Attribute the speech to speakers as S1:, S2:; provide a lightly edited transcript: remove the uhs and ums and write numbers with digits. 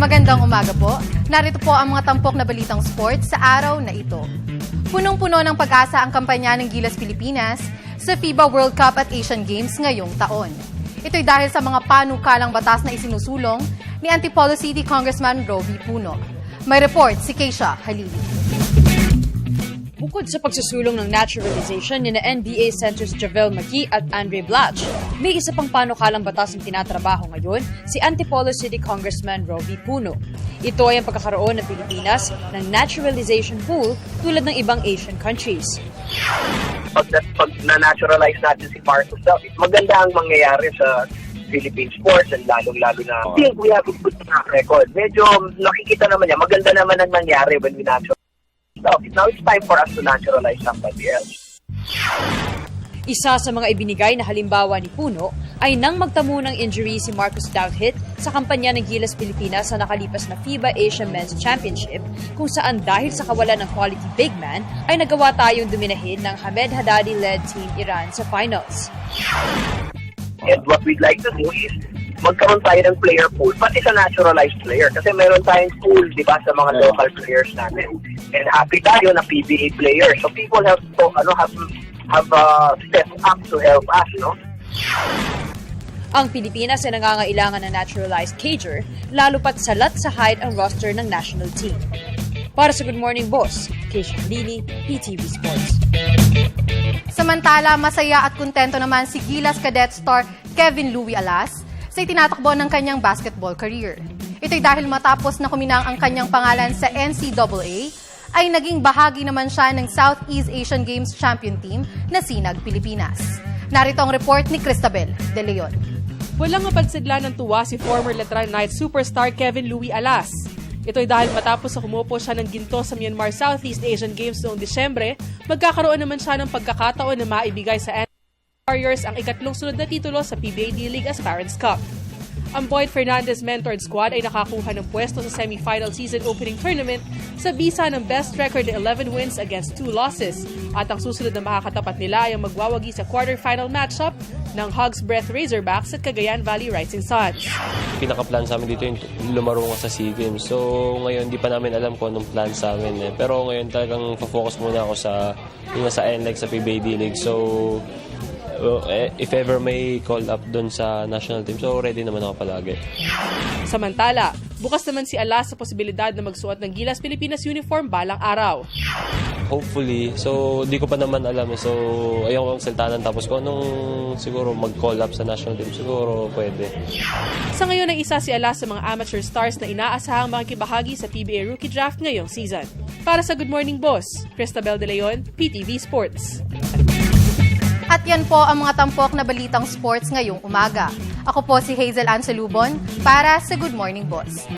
S1: Magandang umaga po. Narito po ang mga tampok na balitang sports sa araw na ito. Punong-puno ng pag-asa ang kampanya ng Gilas Pilipinas sa FIBA World Cup at Asian Games ngayong taon. Ito'y dahil sa mga panukalang batas na isinusulong ni Antipolo City Congressman Rovi Puno. May report si Keisha Halili.
S2: Bukod sa pagsusulong ng naturalization ni NBA centers Javel McKee at Andre Blatch, may isa pang panukalang batas ang tinatrabaho ngayon si Antipolo City Congressman Rovi Puno. Ito ay ang pagkakaroon ng Pilipinas ng naturalization pool tulad ng ibang Asian countries.
S3: Pag na-naturalize natin si Marcos David, maganda ang mangyayari sa Philippine sports and lalong-lalo na I think we have a good track record. Medyo nakikita naman niya, maganda naman ang nangyari when we naturalize. Now it's time for us to naturalize somebody else.
S2: Isa sa mga ibinigay na halimbawa ni Puno ay nang magtamo ng injury si Marcos Douthit sa kampanya ng Gilas Pilipinas sa nakalipas na FIBA Asian Men's Championship kung saan dahil sa kawalan ng quality big man ay nagawa tayong dominahin ng Hamed Haddadi-led Team Iran sa finals.
S3: And what we'd like to do is magkaroon tayo ng player pool, pati sa naturalized player. Kasi meron tayong pool, di ba, sa mga local players natin. And happy tayo na PBA player. So people have to, have stepped up to help us, no?
S2: Ang Pilipinas ay nangangailangan ng naturalized cager, lalo pat salat sa height ang roster ng national team. Para sa Good Morning Boss, Keisha Halili, PTV Sports.
S1: Samantala, masaya at kontento naman si Gilas Cadet star Kevin Louie Alas sa itinatakbo ng kanyang basketball career. Ito'y dahil matapos na kuminang ang kanyang pangalan sa NCAA, ay naging bahagi naman siya ng Southeast Asian Games champion team na Sinag Pilipinas. Narito ang report ni Cristabel De Leon.
S4: Walang mapagsidla ng tuwa si former Letran Knight superstar Kevin Louie Alas. Ito'y dahil matapos na kumupo siya ng ginto sa Myanmar Southeast Asian Games noong Disyembre, magkakaroon naman siya ng pagkakataon na maibigay sa Warriors ang ikatlong sunod na titulo sa PBA D-League Aspirants Cup. Ang Boyd Fernandez mentored squad ay nakakuha ng pwesto sa semi-final season opening tournament sa bisa ng best record na 11 wins against 2 losses. At ang susunod na makakatapat nila ay ang magwawagi sa quarterfinal matchup ng Hogs Breath Razorbacks at Cagayan Valley Rising Suns.
S5: Pinaka-plan sa amin dito yung lumaro ka sa SEA Games. So ngayon, di pa namin alam kung anong plan sa amin. Pero ngayon talagang focus muna ako sa NLEX sa PBA D-League. So if ever may call up doon sa national team, so ready naman ako palagi.
S4: Samantala, bukas naman si Alas sa posibilidad na magsuot ng Gilas Pilipinas uniform balang araw.
S5: Hopefully. So di ko pa naman alam. So ayoko magsaltanan tapos kung anong siguro mag-call up sa national team, siguro pwede.
S4: Sa ngayon ay isa si Alas sa mga amateur stars na inaasahang makikibahagi sa PBA Rookie Draft ngayong season. Para sa Good Morning Boss, Cristabel De Leon, PTV Sports.
S1: At yan po ang mga tampok na balitang sports ngayong umaga. Ako po si Hazel Ansalubon para sa Good Morning Boss.